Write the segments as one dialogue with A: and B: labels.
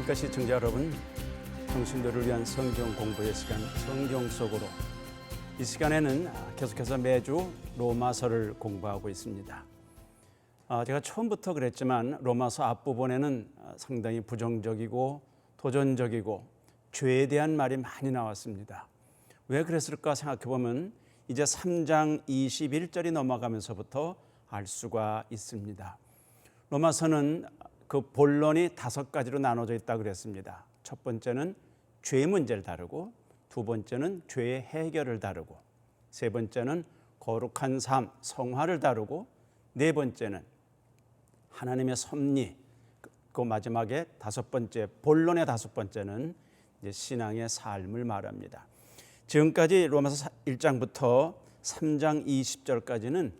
A: 안녕하십니까 시청자 여러분. 성신들을 위한 성경 공부의 시간 성경 속으로, 이 시간에는 계속해서 매주 로마서를 공부하고 있습니다. 제가 처음부터 그랬지만 로마서 앞부분에는 상당히 부정적이고 도전적이고 죄에 대한 말이 많이 나왔습니다. 왜 그랬을까 생각해보면 이제 3장 21절이 넘어가면서부터 알 수가 있습니다. 로마서는 그 본론이 5가지로 나눠져 있다고 그랬습니다. 첫 번째는 죄 문제를 다루고, 두 번째는 죄의 해결을 다루고, 세 번째는 거룩한 삶, 성화를 다루고, 네 번째는 하나님의 섭리, 그 마지막에 다섯 번째, 본론의 다섯 번째는 이제 신앙의 삶을 말합니다. 지금까지 로마서 1장부터 3장 20절까지는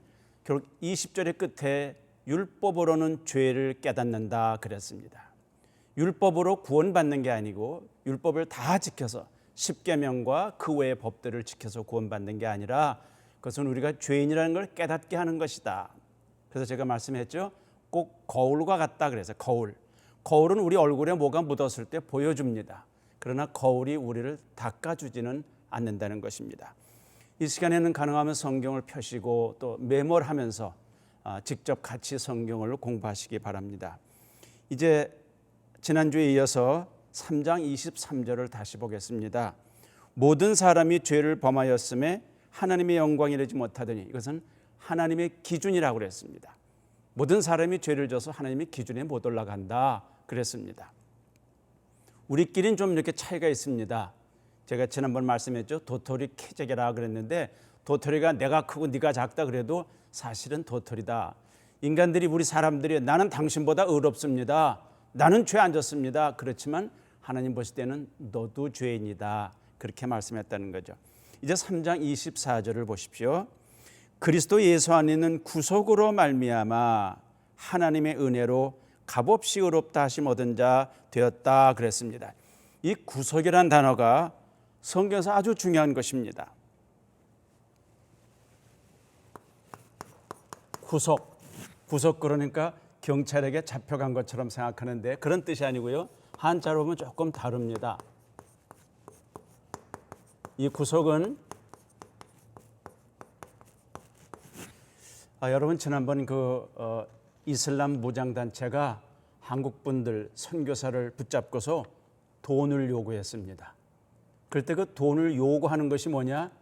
A: 결국 20절의 끝에 율법으로는 죄를 깨닫는다 그랬습니다. 율법으로 구원받는 게 아니고 율법을 다 지켜서 십계명과 그 외의 법들을 지켜서 구원받는 게 아니라 그것은 우리가 죄인이라는 걸 깨닫게 하는 것이다. 그래서 제가 말씀했죠. 꼭 거울과 같다 그래서 거울은 우리 얼굴에 뭐가 묻었을 때 보여줍니다. 그러나 거울이 우리를 닦아주지는 않는다는 것입니다. 이 시간에는 가능하면 성경을 펴시고 또 메모를 하면서 직접 같이 성경을 공부하시기 바랍니다. 이제 지난주에 이어서 3장 23절을 다시 보겠습니다. 모든 사람이 죄를 범하였음에 하나님의 영광에 이르지 못하더니, 이것은 하나님의 기준이라고 그랬습니다. 모든 사람이 죄를 져서 하나님의 기준에 못 올라간다 그랬습니다. 우리끼리는 좀 이렇게 차이가 있습니다. 제가 지난번 말씀했죠. 도토리 캐재기라 그랬는데 도토리가 내가 크고 네가 작다 그래도 사실은 도토리다. 인간들이, 우리 사람들이 나는 당신보다 의롭습니다. 나는 죄 안 졌습니다. 그렇지만 하나님 보실 때는 너도 죄인이다. 그렇게 말씀했다는 거죠. 이제 3장 24절을 보십시오. 그리스도 예수 안에 있는 구속으로 말미암아 하나님의 은혜로 값없이 의롭다 하심 얻은 자 되었다 그랬습니다. 이 구속이란 단어가 성경에서 아주 중요한 것입니다. 구속 그러니까 경찰에게 잡혀간 것처럼 생각하는데 그런 뜻이 아니고요. 한자로 보면 조금 다릅니다. 이 구속은 여러분 지난번 이슬람 무장단체가 한국 분들 선교사를 붙잡고서 돈을 요구했습니다. 그럴 때 그 돈을 요구하는 것이 뭐냐?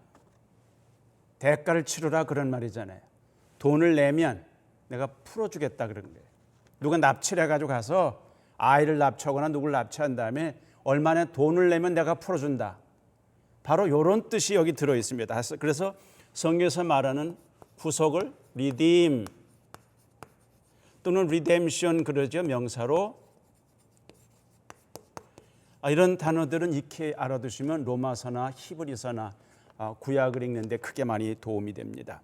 A: 대가를 치르라 그런 말이잖아요. 돈을 내면 내가 풀어주겠다 그런 거예요. 누가 납치를 해가지고 가서 아이를 납치하거나 누구를 납치한 다음에 얼마나 돈을 내면 내가 풀어준다. 바로 이런 뜻이 여기 들어있습니다. 그래서 성경에서 말하는 구속을 redeem 또는 redemption 그러죠. 명사로. 이런 단어들은 익히 알아두시면 로마서나 히브리서나 구약을 읽는데 크게 많이 도움이 됩니다.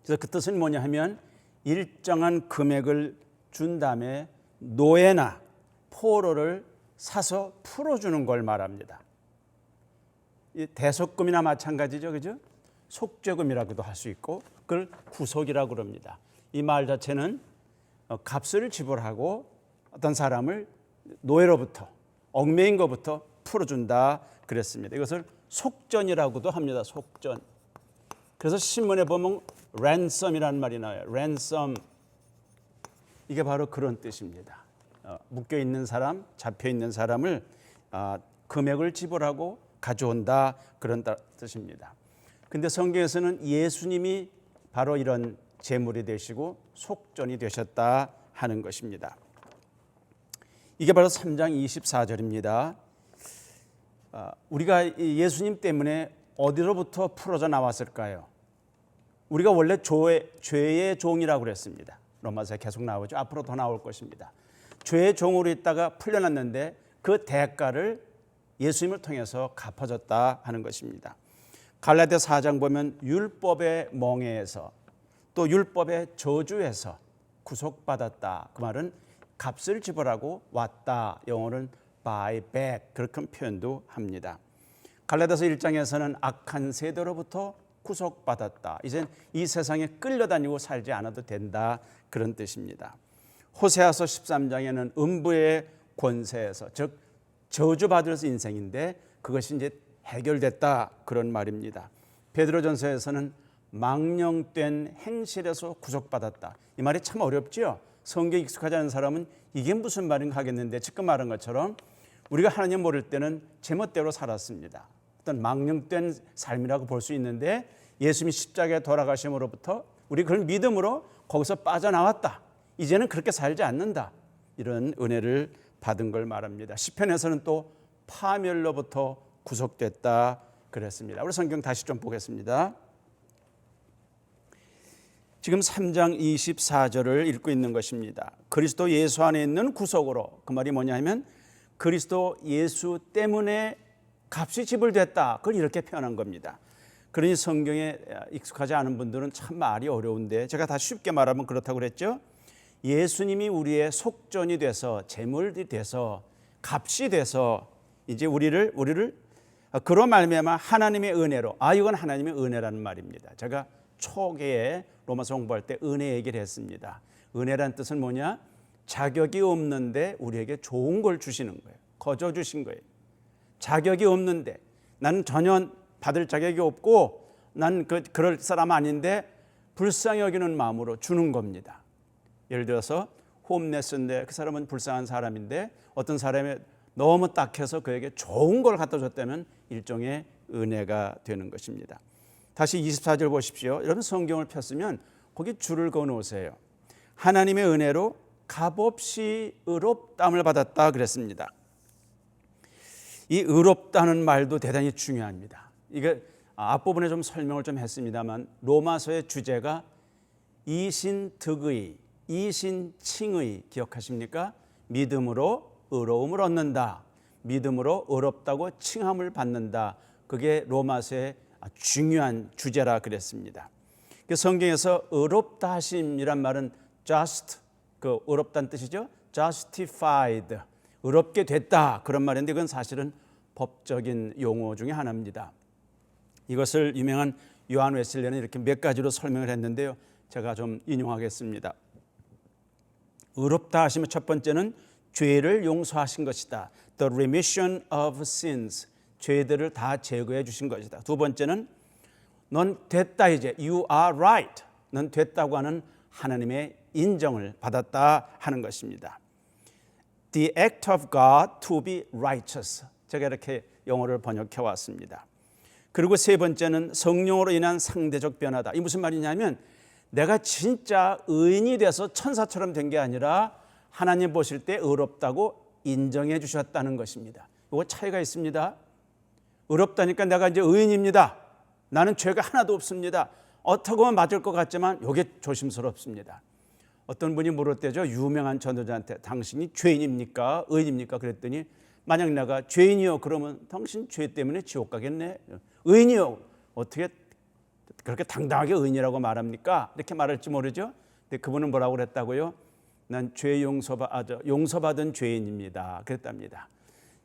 A: 그래서 그 뜻은 뭐냐 하면 일정한 금액을 준 다음에 노예나 포로를 사서 풀어주는 걸 말합니다. 이 대속금이나 마찬가지죠, 그죠? 속죄금이라고도 할 수 있고 그걸 구속이라고 그럽니다. 이 말 자체는 값을 지불하고 어떤 사람을 노예로부터 얽매인 것부터 풀어준다 그랬습니다. 이것을 속전이라고도 합니다. 속전. 그래서 신문에 보면 ransom이라는 말이 나와요. ransom. 이게 바로 그런 뜻입니다. 묶여있는 사람, 잡혀있는 사람을 금액을 지불하고 가져온다 그런 뜻입니다. 근데 성경에서는 예수님이 바로 이런 제물이 되시고 속전이 되셨다 하는 것입니다. 이게 바로 3장 24절입니다. 우리가 예수님 때문에 어디로부터 풀어져 나왔을까요? 우리가 원래 죄의 종이라고 그랬습니다. 로마서에 계속 나오죠. 앞으로 더 나올 것입니다. 죄의 종으로 있다가 풀려났는데 그 대가를 예수님을 통해서 갚아줬다 하는 것입니다. 갈라디아 4장 보면 율법의 멍에에서 또 율법의 저주에서 구속받았다. 그 말은 값을 지불하고 왔다. 영어는 buy back 그렇게 표현도 합니다. 갈라디아서 1장에서는 악한 세대로부터 구속받았다. 이젠 이 세상에 끌려다니고 살지 않아도 된다. 그런 뜻입니다. 호세아서 13장에는 음부의 권세에서, 즉 저주받을 인생인데 그것이 이제 해결됐다, 그런 말입니다. 베드로전서에서는 망령된 행실에서 구속받았다. 이 말이 참 어렵죠. 성경 익숙하지 않은 사람은 이게 무슨 말인가 하겠는데, 지금 말한 것처럼 우리가 하나님 모를 때는 제멋대로 살았습니다. 어떤 망령된 삶이라고 볼 수 있는데, 예수님이 십자가에 돌아가심으로부터 우리 그걸 믿음으로 거기서 빠져나왔다. 이제는 그렇게 살지 않는다. 이런 은혜를 받은 걸 말합니다. 시편에서는 또 파멸로부터 구속됐다 그랬습니다. 우리 성경 다시 좀 보겠습니다. 지금 3장 24절을 읽고 있는 것입니다. 그리스도 예수 안에 있는 구속으로, 그 말이 뭐냐면 그리스도 예수 때문에 값이 지불됐다, 그걸 이렇게 표현한 겁니다. 그러니 성경에 익숙하지 않은 분들은 참 말이 어려운데, 제가 다 쉽게 말하면 그렇다고 그랬죠. 예수님이 우리의 속전이 돼서, 제물이 돼서, 값이 돼서 이제 우리를 그로 말미암아 하나님의 은혜로, 이건 하나님의 은혜라는 말입니다. 제가 초기에 로마서 공부할 때 은혜 얘기를 했습니다. 은혜란 뜻은 뭐냐? 자격이 없는데 우리에게 좋은 걸 주시는 거예요. 거저 주신 거예요. 자격이 없는데, 나는 전혀 받을 자격이 없고 난 그럴 사람 아닌데 불쌍히 여기는 마음으로 주는 겁니다. 예를 들어서 홈레스인데 그 사람은 불쌍한 사람인데 어떤 사람이 너무 딱해서 그에게 좋은 걸 갖다 줬다면 일종의 은혜가 되는 것입니다. 다시 24절 보십시오. 여러분 성경을 폈으면 거기 줄을 그어 놓으세요. 하나님의 은혜로 값없이 의롭다함을 받았다 그랬습니다. 이 의롭다는 말도 대단히 중요합니다. 이게 앞부분에 좀 설명을 좀 했습니다만, 로마서의 주제가 이신득의, 이신칭의, 기억하십니까? 믿음으로 의로움을 얻는다, 믿음으로 의롭다고 칭함을 받는다. 그게 로마서의 중요한 주제라 그랬습니다. 성경에서 의롭다 하심이란 말은 just, 그 의롭다는 뜻이죠. justified, 의롭게 됐다, 그런 말인데 그건 사실은 법적인 용어 중에 하나입니다. 이것을 유명한 요한 웨슬리는 이렇게 몇 가지로 설명을 했는데요. 제가 좀 인용하겠습니다. 의롭다 하시면 첫 번째는 죄를 용서하신 것이다. The remission of sins, 죄들을 다 제거해 주신 것이다. 두 번째는 넌 됐다, 이제 you are right, 넌 됐다고 하는 하나님의 인정을 받았다 하는 것입니다. The act of God to be righteous, 제가 이렇게 영어를 번역해 왔습니다. 그리고 세 번째는 성령으로 인한 상대적 변화다. 이 무슨 말이냐면 내가 진짜 의인이 돼서 천사처럼 된 게 아니라 하나님 보실 때 의롭다고 인정해 주셨다는 것입니다. 이거 차이가 있습니다. 의롭다니까 내가 이제 의인입니다. 나는 죄가 하나도 없습니다. 어떻게 보면 맞을 것 같지만 이게 조심스럽습니다. 어떤 분이 물었대죠. 유명한 전도자한테 당신이 죄인입니까? 의인입니까? 그랬더니 만약 내가 죄인이요 그러면 당신 죄 때문에 지옥 가겠네. 의인이요 어떻게 그렇게 당당하게 의인이라고 말합니까? 이렇게 말할지 모르죠. 근데 그분은 뭐라고 그랬다고요? 난 죄 용서받은 죄인입니다. 그랬답니다.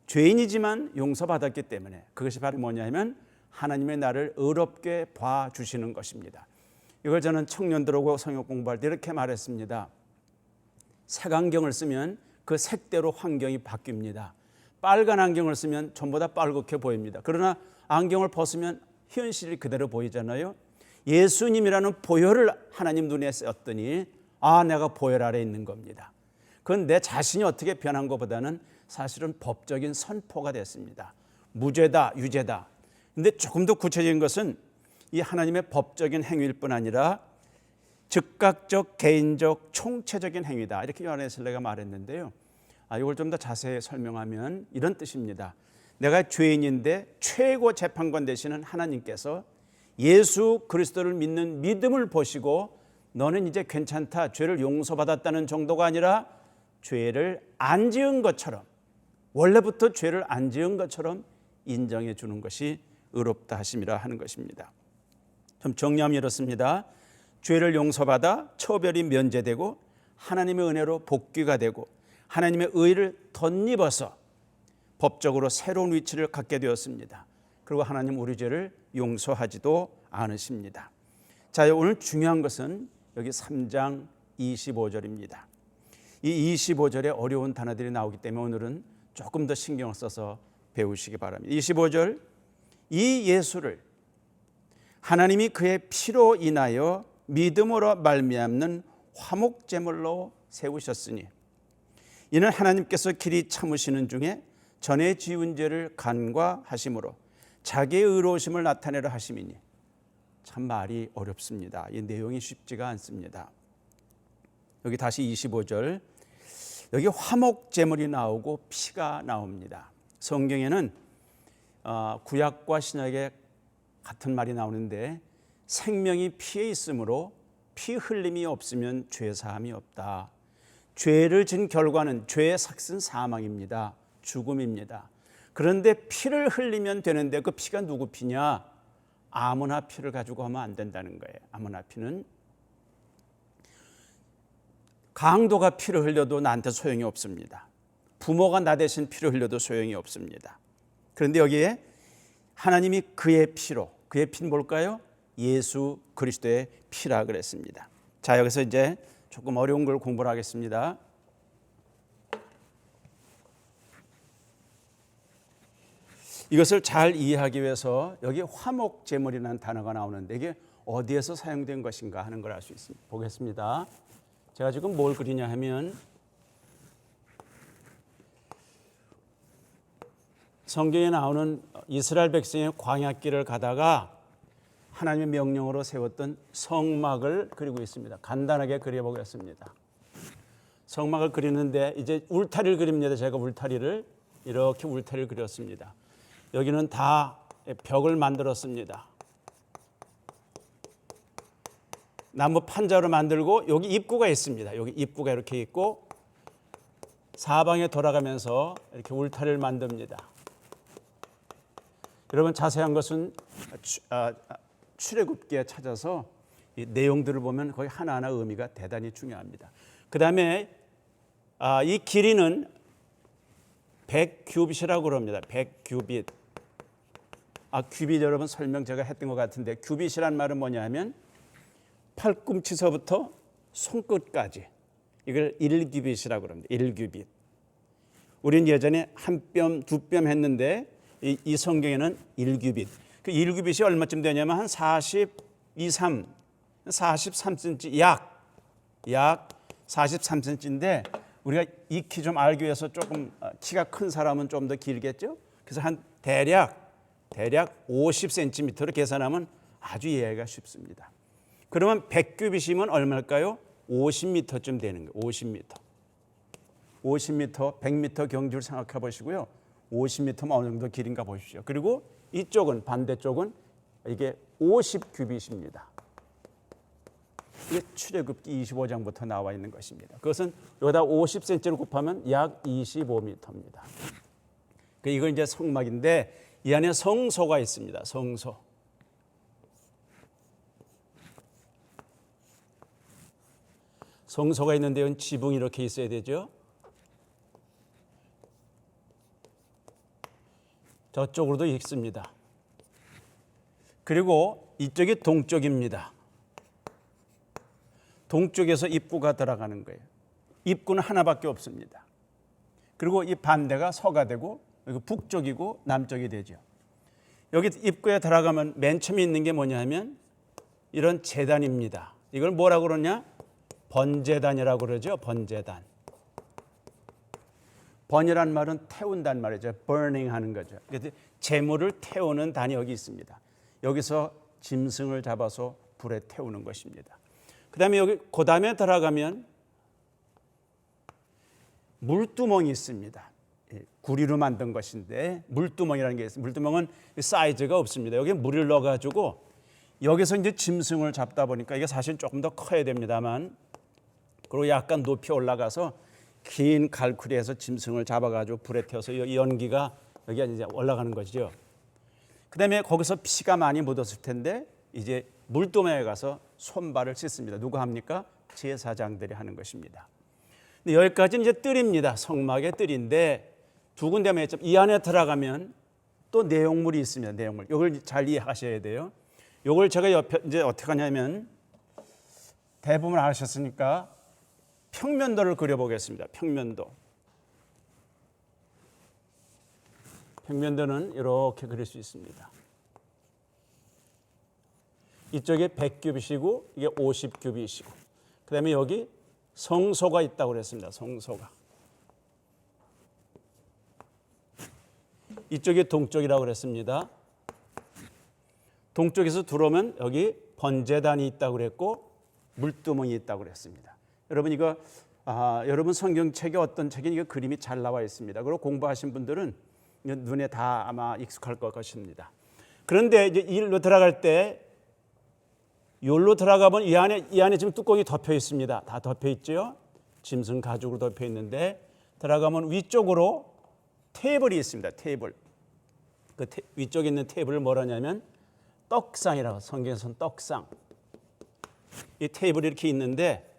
A: 죄인이지만 용서받았기 때문에 그것이 바로 뭐냐면 하나님의 나를 의롭게 봐주시는 것입니다. 이걸 저는 청년들하고 성역 공부할 때 이렇게 말했습니다. 색안경을 쓰면 그 색대로 환경이 바뀝니다. 빨간 안경을 쓰면 전부 다 빨갛게 보입니다. 그러나 안경을 벗으면 현실이 그대로 보이잖아요. 예수님이라는 보혈을 하나님 눈에 썼더니 내가 보혈 아래 있는 겁니다. 그건 내 자신이 어떻게 변한 것보다는 사실은 법적인 선포가 됐습니다. 무죄다, 유죄다. 근데 조금 더 구체적인 것은 이 하나님의 법적인 행위일 뿐 아니라 즉각적, 개인적, 총체적인 행위다. 이렇게 요한 웨슬리가 말했는데요. 이걸 좀 더 자세히 설명하면 이런 뜻입니다. 내가 죄인인데 최고 재판관 되시는 하나님께서 예수 그리스도를 믿는 믿음을 보시고 너는 이제 괜찮다, 죄를 용서받았다는 정도가 아니라 죄를 안 지은 것처럼, 원래부터 죄를 안 지은 것처럼 인정해 주는 것이 의롭다 하심이라 하는 것입니다. 좀 정리하면 이렇습니다. 죄를 용서받아 처벌이 면제되고 하나님의 은혜로 복귀가 되고 하나님의 의를 덧입어서 법적으로 새로운 위치를 갖게 되었습니다. 그리고 하나님 우리 죄를 용서하지도 않으십니다. 자, 오늘 중요한 것은 여기 3장 25절입니다. 이 25절에 어려운 단어들이 나오기 때문에 오늘은 조금 더 신경을 써서 배우시기 바랍니다. 25절, 이 예수를 하나님이 그의 피로 인하여 믿음으로 말미암는 화목제물로 세우셨으니 이는 하나님께서 길이 참으시는 중에 전에 지은 죄를 간과하심으로 자기의 의로우심을 나타내려 하심이니. 참 말이 어렵습니다. 이 내용이 쉽지가 않습니다. 여기 다시 25절, 여기 화목제물이 나오고 피가 나옵니다. 성경에는 구약과 신약에 같은 말이 나오는데 생명이 피에 있으므로 피 흘림이 없으면 죄 사함이 없다. 죄를 진 결과는 죄의 삭은 사망입니다. 죽음입니다. 그런데 피를 흘리면 되는데 그 피가 누구 피냐? 아무나 피를 가지고 하면 안 된다는 거예요. 아무나 피는 강도가 피를 흘려도 나한테 소용이 없습니다. 부모가 나 대신 피를 흘려도 소용이 없습니다. 그런데 여기에 하나님이 그의 피로, 그의 피는 뭘까요? 예수 그리스도의 피라 그랬습니다. 자, 여기서 이제 조금 어려운 걸 공부를 하겠습니다. 이것을 잘 이해하기 위해서 여기 화목제물이라는 단어가 나오는데 이게 어디에서 사용된 것인가 하는 걸 알 수 있습니다. 보겠습니다. 제가 지금 뭘 그리냐 하면 성경에 나오는 이스라엘 백성의 광야길을 가다가 하나님의 명령으로 세웠던 성막을 그리고 있습니다. 간단하게 그려보겠습니다. 성막을 그리는데 이제 울타리를 그립니다. 제가 울타리를 이렇게 울타리를 그렸습니다. 여기는 다 벽을 만들었습니다. 나무 판자로 만들고 여기 입구가 있습니다. 여기 입구가 이렇게 있고 사방에 돌아가면서 이렇게 울타리를 만듭니다. 여러분 자세한 것은 출애굽기에 찾아서 이 내용들을 보면 거기 하나하나 의미가 대단히 중요합니다. 그 다음에 이 길이는 100규빗이라고 그럽니다. 100규빗. 규빗 여러분 설명 제가 했던 것 같은데 규빗이란 말은 뭐냐 하면 팔꿈치서부터 손끝까지 이걸 1규빗이라고 그럽니다. 1규빗. 우리는 예전에 한 뼘, 두 뼘 했는데 이 성경에는 1규빗. 그 1규빗이 얼마쯤 되냐면 한 43cm 약 43cm인데 우리가 익히 좀 알기 위해서 조금 키가 큰 사람은 좀 더 길겠죠. 그래서 한 대략 50cm로 계산하면 아주 이해가 쉽습니다. 그러면 100규빗이면 얼마일까요? 50m쯤 되는 거예요. 50m, 100m 경주를 생각해 보시고요. 50m면 어느 정도 길인가 보십시오. 그리고 이쪽은 반대쪽은 이게 50규빗입니다. 이게 출애굽기 25장부터 나와 있는 것입니다. 그것은 여기다 50cm를 곱하면 약 25m입니다. 이건 이제 성막인데 이 안에 성소가 있습니다. 성소. 성소가 있는데 여기 지붕이 이렇게 있어야 되죠. 저쪽으로도 있습니다. 그리고 이쪽이 동쪽입니다. 동쪽에서 입구가 들어가는 거예요. 입구는 하나밖에 없습니다. 그리고 이 반대가 서가 되고 여기 북쪽이고 남쪽이 되죠. 여기 입구에 들어가면 맨 처음에 있는 게 뭐냐 하면 이런 제단입니다. 이걸 뭐라고 그러냐? 번제단이라고 그러죠. 번제단. 번이란 말은 태운단 말이죠. burning 하는 거죠. 그래서 재물을 태우는 단이 여기 있습니다. 여기서 짐승을 잡아서 불에 태우는 것입니다. 그 다음에 여기 그 다음에 들어가면 물두멍이 있습니다. 구리로 만든 것인데 물두멍이라는 게 있어요. 물두멍은 사이즈가 없습니다. 여기에 물을 넣어가지고 여기서 이제 짐승을 잡다 보니까 이게 사실 조금 더 커야 됩니다만 그리고 약간 높이 올라가서 긴 갈쿠리에서 짐승을 잡아가지고 불에 태워서 이 연기가 여기 이제 올라가는 것이죠. 그 다음에 거기서 피가 많이 묻었을 텐데 이제 물두멍에 가서 손발을 씻습니다. 누가 합니까? 제사장들이 하는 것입니다. 근데 여기까지는 이제 뜰입니다. 성막의 뜰인데 두 군데만 했죠. 이 안에 들어가면 또 내용물이 있습니다. 내용물. 이걸 잘 이해하셔야 돼요. 이걸 제가 옆에 이제 어떻게 하냐면 대부분 아셨으니까 평면도를 그려보겠습니다. 평면도는 이렇게 그릴 수 있습니다. 이쪽에 100규빗이고 이게 50규빗이고 그 다음에 여기 성소가 있다고 그랬습니다. 성소가. 이쪽이 동쪽이라고 그랬습니다. 동쪽에서 들어오면 여기 번제단이 있다고 그랬고 물두멍이 있다고 그랬습니다. 여러분 이거 여러분 성경책에 어떤 책에 이거 그림이 잘 나와 있습니다. 그리고 공부하신 분들은 눈에 다 아마 익숙할 것 것입니다. 그런데 이제 이로 들어갈 때 여기로 들어가면 이 안에 지금 뚜껑이 덮여 있습니다. 다 덮여 있죠. 짐승 가죽으로 덮여 있는데 들어가면 위쪽으로 테이블이 있습니다. 테이블. 그 위쪽에 있는 테이블을 뭐라 하냐면 떡상이라고 성경에서는 떡상. 이 테이블이 이렇게 있는데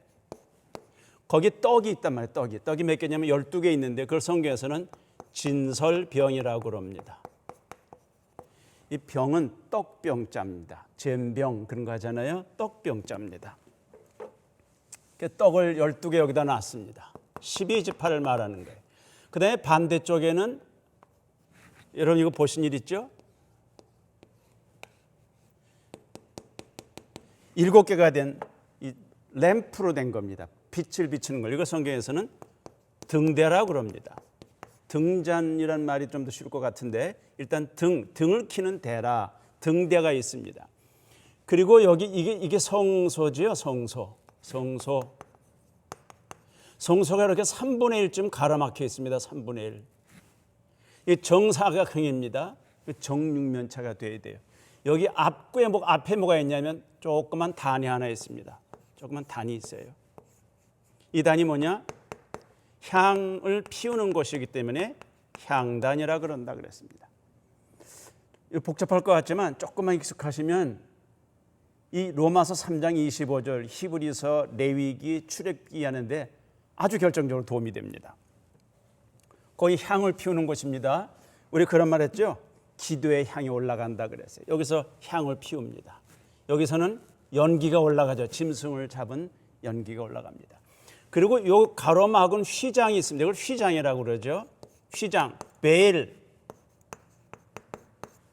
A: 거기 떡이 있단 말이에요. 떡이 몇 개냐면 12개 있는데 그걸 성경에서는 진설병이라고 합니다. 이 병은 떡병자입니다. 잼병 그런 거 하잖아요. 떡병자입니다. 떡을 12개 여기다 놨습니다. 12지파를 말하는 거예요. 그 다음에 반대쪽에는 여러분 이거 보신 일 있죠? 7개가 된 이 램프로 된 겁니다. 빛을 비추는 걸. 이거 성경에서는 등대라고 합니다. 등잔이란 말이 좀 더 쉬울 것 같은데 일단 등을 키는 대라. 등대가 있습니다. 그리고 여기 이게 성소지요. 성소가 이렇게 3분의 1쯤 가로막혀 있습니다. 3분의 1. 이 정사각형입니다. 정육면체가 돼야 돼요. 여기 앞에 뭐가 있냐면 조그만 단이 하나 있습니다. 조그만 단이 있어요. 이 단이 뭐냐? 향을 피우는 곳이기 때문에 향단이라 그런다 그랬습니다. 복잡할 것 같지만 조금만 익숙하시면 이 로마서 3장 25절 히브리서 레위기 출애굽기 하는데 아주 결정적으로 도움이 됩니다. 거기 향을 피우는 곳입니다. 우리 그런 말 했죠? 기도의 향이 올라간다 그랬어요. 여기서 향을 피웁니다. 여기서는 연기가 올라가죠. 짐승을 잡은 연기가 올라갑니다. 그리고 이 가로막은 휘장이 있습니다. 이걸 휘장이라고 그러죠. 휘장, 베일,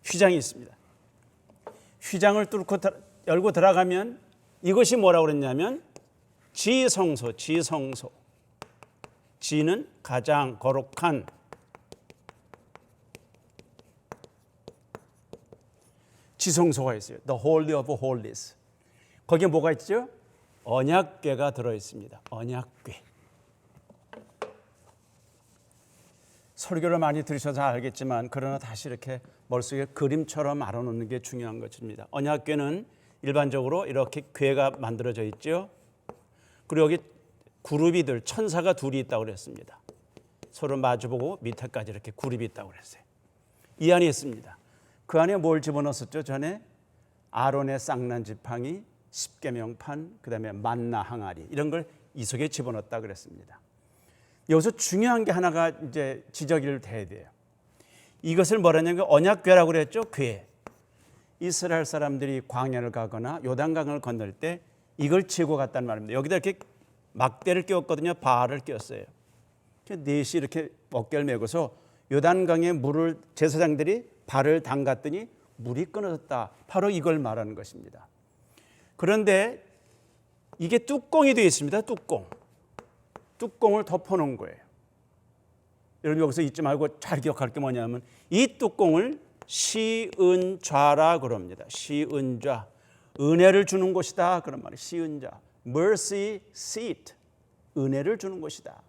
A: 휘장이 있습니다. 휘장을 뚫고 열고 들어가면 이것이 뭐라고 그랬냐면 지성소. 지는 가장 거룩한 지성소가 있어요. The Holy of Holies. 거기에 뭐가 있죠? 언약궤가 들어있습니다. 언약궤. 설교를 많이 들으셔서 알겠지만 그러나 다시 이렇게 머릿속에 그림처럼 알아놓는 게 중요한 것입니다. 언약궤는 일반적으로 이렇게 궤가 만들어져 있죠. 그리고 여기 구루비들 천사가 둘이 있다고 그랬습니다. 서로 마주보고 밑에까지 이렇게 구룹이 있다고 그랬어요. 이 안에 있습니다. 그 안에 뭘 집어넣었었죠? 전에 아론의 쌍난 지팡이, 십계명판, 그다음에 만나 항아리 이런 걸 이 속에 집어넣었다 그랬습니다. 여기서 중요한 게 하나가 이제 지적이 돼야 돼요. 이것을 뭐라냐면 언약궤라고 그랬죠. 궤. 이스라엘 사람들이 광야를 가거나 요단강을 건널 때 이걸 지고 갔단 말입니다. 여기다 이렇게 막대를 끼웠거든요. 바알을 끼웠어요. 넷이 이렇게 어깨를 메고서 요단강에 물을 제사장들이 발을 담갔더니 물이 끊어졌다. 바로 이걸 말하는 것입니다. 그런데 이게 뚜껑이 되어 있습니다. 뚜껑을 덮어놓은 거예요. 여러분 여기서 잊지 말고 잘 기억할 게 뭐냐면 이 뚜껑을 시은좌라 그럽니다. 시은좌. 은혜를 주는 곳이다. 그런 말이에요. 시은좌. mercy seat. 은혜를 주는 곳이다.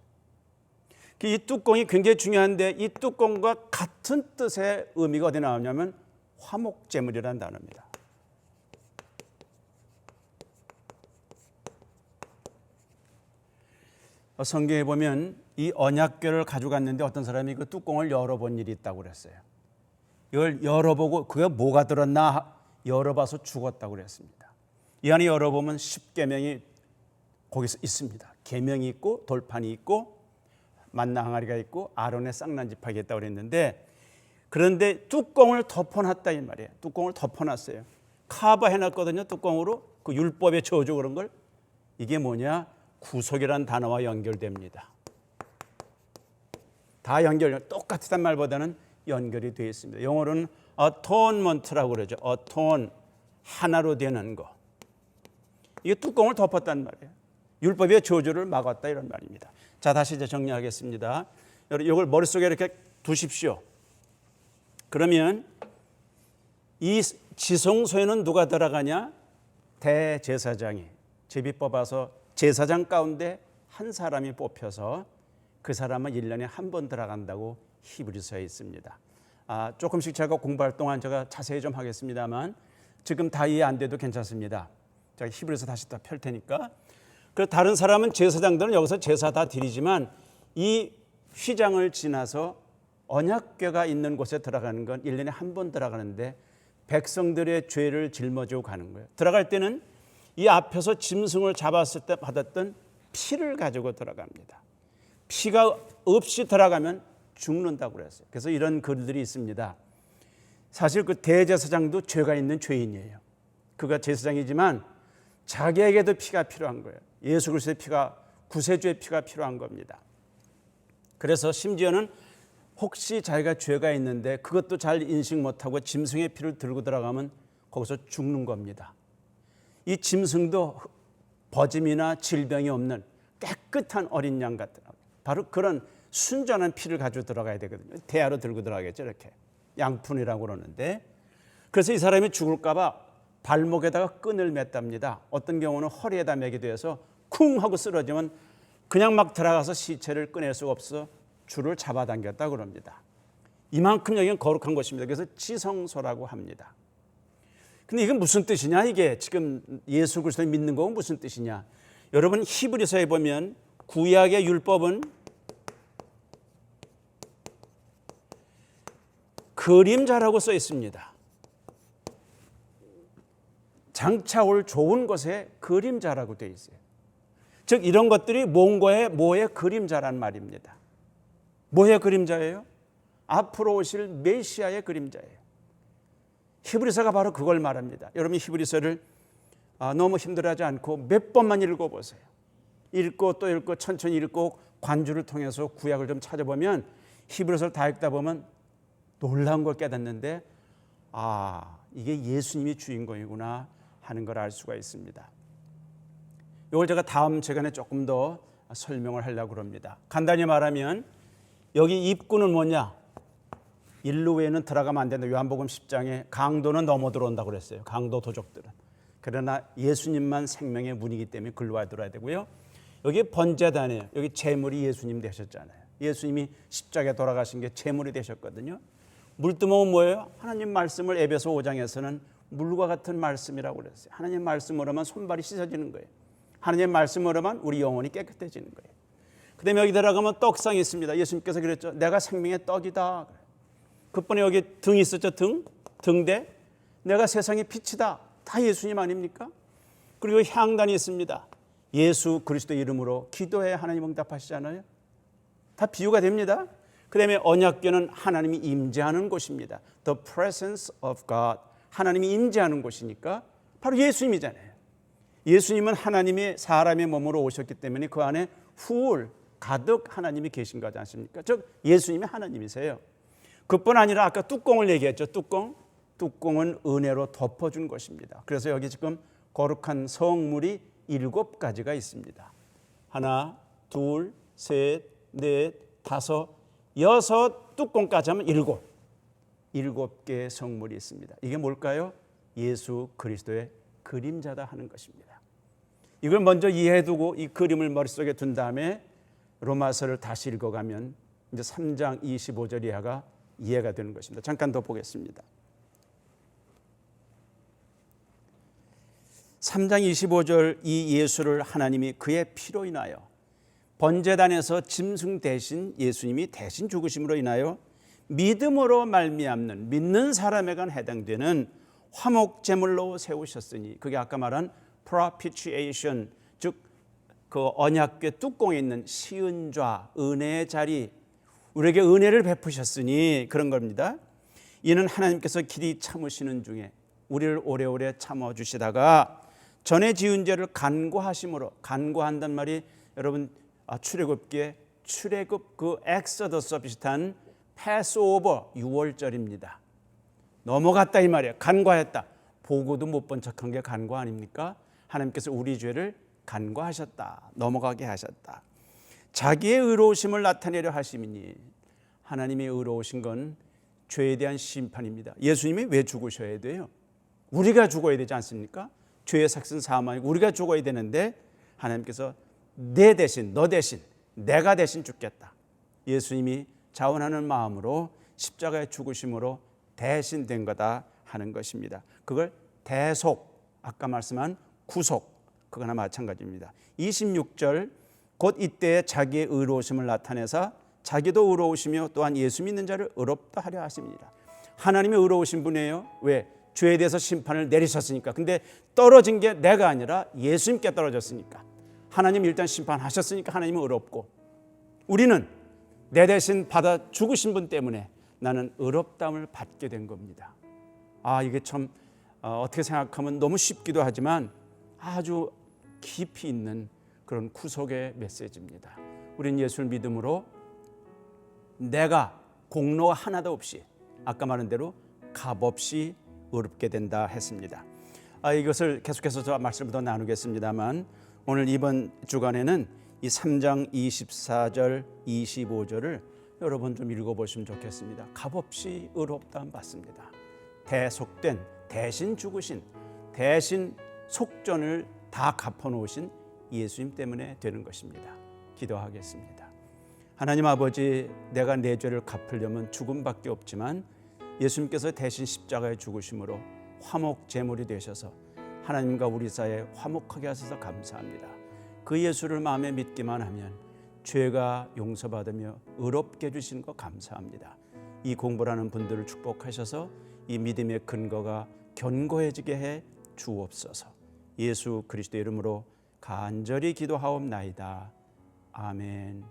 A: 이 뚜껑이 굉장히 중요한데 이 뚜껑과 같은 뜻의 의미가 어디 나오냐면 화목제물이라는 단어입니다. 성경에 보면 이 언약궤를 가져갔는데 어떤 사람이 그 뚜껑을 열어본 일이 있다고 그랬어요. 이걸 열어보고 그게 뭐가 들었나 열어봐서 죽었다고 그랬습니다. 이 안에 열어보면 10계명이 거기서 있습니다. 계명이 있고 돌판이 있고 만나 항아리가 있고 아론의 쌍난 지팡이가 있다고 그랬는데 그런데 뚜껑을 덮어놨다 이 말이에요. 뚜껑을 덮어놨어요. 카바 해놨거든요. 뚜껑으로 그 율법의 저주 그런 걸. 이게 뭐냐? 구속이라는 단어와 연결됩니다. 다 똑같은 말보다는 연결이 되어 있습니다. 영어로는 atonement라고 그러죠. atone, 하나로 되는 거. 이게 뚜껑을 덮었단 말이에요. 율법의 저주를 막았다 이런 말입니다. 자, 다시 이제 정리하겠습니다. 여러분, 이걸 머릿속에 이렇게 두십시오. 그러면 이 지성소에는 누가 들어가냐? 대제사장이 제비 뽑아서 제사장 가운데 한 사람이 뽑혀서 그 사람은 1년에 한 번 들어간다고 히브리서에 있습니다. 조금씩 제가 공부할 동안 제가 자세히 좀 하겠습니다만 지금 다 이해 안 돼도 괜찮습니다. 제가 히브리서 다시 다 펼 테니까. 그 다른 사람은 제사장들은 여기서 제사 다 드리지만 이 휘장을 지나서 언약궤가 있는 곳에 들어가는 건 1년에 한 번 들어가는데 백성들의 죄를 짊어지고 가는 거예요. 들어갈 때는 이 앞에서 짐승을 잡았을 때 받았던 피를 가지고 들어갑니다. 피가 없이 들어가면 죽는다고 그랬어요. 그래서 이런 글들이 있습니다. 사실 그 대제사장도 죄가 있는 죄인이에요. 그가 제사장이지만 자기에게도 피가 필요한 거예요. 예수 그리스도의 피가, 구세주의 피가 필요한 겁니다. 그래서 심지어는 혹시 자기가 죄가 있는데 그것도 잘 인식 못하고 짐승의 피를 들고 들어가면 거기서 죽는 겁니다. 이 짐승도 버짐이나 질병이 없는 깨끗한 어린 양 같은, 바로 그런 순전한 피를 가지고 들어가야 되거든요. 대야로 들고 들어가겠죠. 이렇게 양푼이라고 그러는데, 그래서 이 사람이 죽을까 봐 발목에다가 끈을 맸답니다. 어떤 경우는 허리에다 매기도 해서 쿵 하고 쓰러지면 그냥 막 들어가서 시체를 꺼낼 수가 없어 줄을 잡아당겼다 그럽니다. 이만큼 여기는 거룩한 것입니다. 그래서 지성소라고 합니다. 근데 이게 무슨 뜻이냐? 이게 지금 예수 그리스도를 믿는 건 무슨 뜻이냐? 여러분, 히브리서에 보면 구약의 율법은 그림자라고 써 있습니다. 장차 올 좋은 것의 그림자라고 되어 있어요. 즉 이런 것들이 뭐의 그림자란 말입니다. 뭐의 그림자예요? 앞으로 오실 메시아의 그림자예요. 히브리서가 바로 그걸 말합니다. 여러분, 히브리서를 너무 힘들어하지 않고 몇 번만 읽어보세요. 읽고 또 읽고 천천히 읽고 관주를 통해서 구약을 좀 찾아보면 히브리서를 다 읽다 보면 놀라운 걸 깨닫는데, 이게 예수님이 주인공이구나 하는 걸 알 수가 있습니다. 이걸 제가 다음 시간에 조금 더 설명을 하려고 합니다. 간단히 말하면 여기 입구는 뭐냐? 일로 외에는 들어가면 안 된다. 요한복음 10장에 강도는 넘어 들어온다고 그랬어요. 강도 도적들은. 그러나 예수님만 생명의 문이기 때문에 글로 와 들어야 되고요. 여기 번제단이에요. 여기 제물이 예수님 되셨잖아요. 예수님이 십자가에 돌아가신 게 제물이 되셨거든요. 물두멍은 뭐예요? 하나님 말씀을 에베소 5장에서는 물과 같은 말씀이라고 그랬어요. 하나님 말씀으로만 손발이 씻어지는 거예요. 하나님 말씀으로만 우리 영혼이 깨끗해지는 거예요. 그 다음에 여기 들어가면 떡상이 있습니다. 예수님께서 그랬죠. 내가 생명의 떡이다. 그뿐에 여기 등이 있었죠. 등대. 내가 세상의 빛이다. 다 예수님 아닙니까? 그리고 향단이 있습니다. 예수 그리스도 이름으로 기도해 하나님 응답하시잖아요. 다 비유가 됩니다. 그 다음에 언약궤는 하나님이 임재하는 곳입니다. The presence of God. 하나님이 임재하는 곳이니까 바로 예수님이잖아요. 예수님은 하나님이 사람의 몸으로 오셨기 때문에 그 안에 full, 가득 하나님이 계신 거지 않습니까? 즉 예수님이 하나님이세요. 그뿐 아니라 아까 뚜껑을 얘기했죠. 뚜껑은 은혜로 덮어준 것입니다. 그래서 여기 지금 거룩한 성물이 7가지가 있습니다. 하나, 둘, 셋, 넷, 다섯, 여섯, 뚜껑까지 하면 7개의 성물이 있습니다. 이게 뭘까요? 예수 그리스도의 그림자다 하는 것입니다. 이걸 먼저 이해해두고 이 그림을 머릿속에 둔 다음에 로마서를 다시 읽어가면 이제 3장 25절 이하가 이해가 되는 것입니다. 잠깐 더 보겠습니다. 3장 25절, 이 예수를 하나님이 그의 피로 인하여 번제단에서 짐승 대신 예수님이 대신 죽으심으로 인하여 믿음으로 말미암는 믿는 사람에게 해당되는 화목제물로 세우셨으니, 그게 아까 말한 propitiation, 즉 그 언약궤 뚜껑에 있는 시은좌, 은혜의 자리, 우리에게 은혜를 베푸셨으니 그런 겁니다. 이는 하나님께서 길이 참으시는 중에 우리를 오래오래 참아주시다가 전에 지은 죄를 간구하심으로, 간구한단 말이 여러분 출애굽기에 출애굽 그 엑소더스와 비슷한 패스오버 6월절입니다. 넘어갔다 이 말이에요. 간구했다. 보고도 못 본 척한 게 간구 아닙니까? 하나님께서 우리 죄를 간구하셨다. 넘어가게 하셨다. 자기의 의로우심을 나타내려 하심이니, 하나님의 의로우신 건 죄에 대한 심판입니다. 예수님이 왜 죽으셔야 돼요? 우리가 죽어야 되지 않습니까? 죄의 삭슨 사망이고 우리가 죽어야 되는데 하나님께서 내 대신, 너 대신, 내가 대신 죽겠다. 예수님이 자원하는 마음으로 십자가의 죽으심으로 대신 된 거다 하는 것입니다. 그걸 대속, 아까 말씀한 구속, 그거나 마찬가지입니다. 26절, 곧 이때에 자기의 의로우심을 나타내사 자기도 의로우시며 또한 예수 믿는 자를 의롭다 하려 하십니다. 하나님이 의로우신 분이에요. 왜? 죄에 대해서 심판을 내리셨으니까. 근데 떨어진 게 내가 아니라 예수님께 떨어졌으니까. 하나님 일단 심판하셨으니까 하나님은 의롭고, 우리는 내 대신 받아 죽으신 분 때문에 나는 의롭다함을 받게 된 겁니다. 이게 참 어떻게 생각하면 너무 쉽기도 하지만 아주 깊이 있는 그런 구속의 메시지입니다. 우리는 예수를 믿음으로 내가 공로가 하나도 없이, 아까 말한 대로 값없이 의롭게 된다 했습니다. 이것을 계속해서 저 말씀을 더 나누겠습니다만, 오늘 이번 주간에는 이 3장 24절 25절을 여러분 좀 읽어보시면 좋겠습니다. 값없이 의롭다함 받습니다. 대속된, 대신 죽으신, 대신 속전을 다 갚아놓으신 예수님 때문에 되는 것입니다. 기도하겠습니다. 하나님 아버지, 내가 내 죄를 갚으려면 죽음밖에 없지만 예수님께서 대신 십자가에 죽으심으로 화목 제물이 되셔서 하나님과 우리 사이에 화목하게 하셔서 감사합니다. 그 예수를 마음에 믿기만 하면 죄가 용서받으며 의롭게 해주시는 것 감사합니다. 이 공부라는 분들을 축복하셔서 이 믿음의 근거가 견고해지게 해 주옵소서. 예수 그리스도의 이름으로 간절히 기도하옵나이다. 아멘.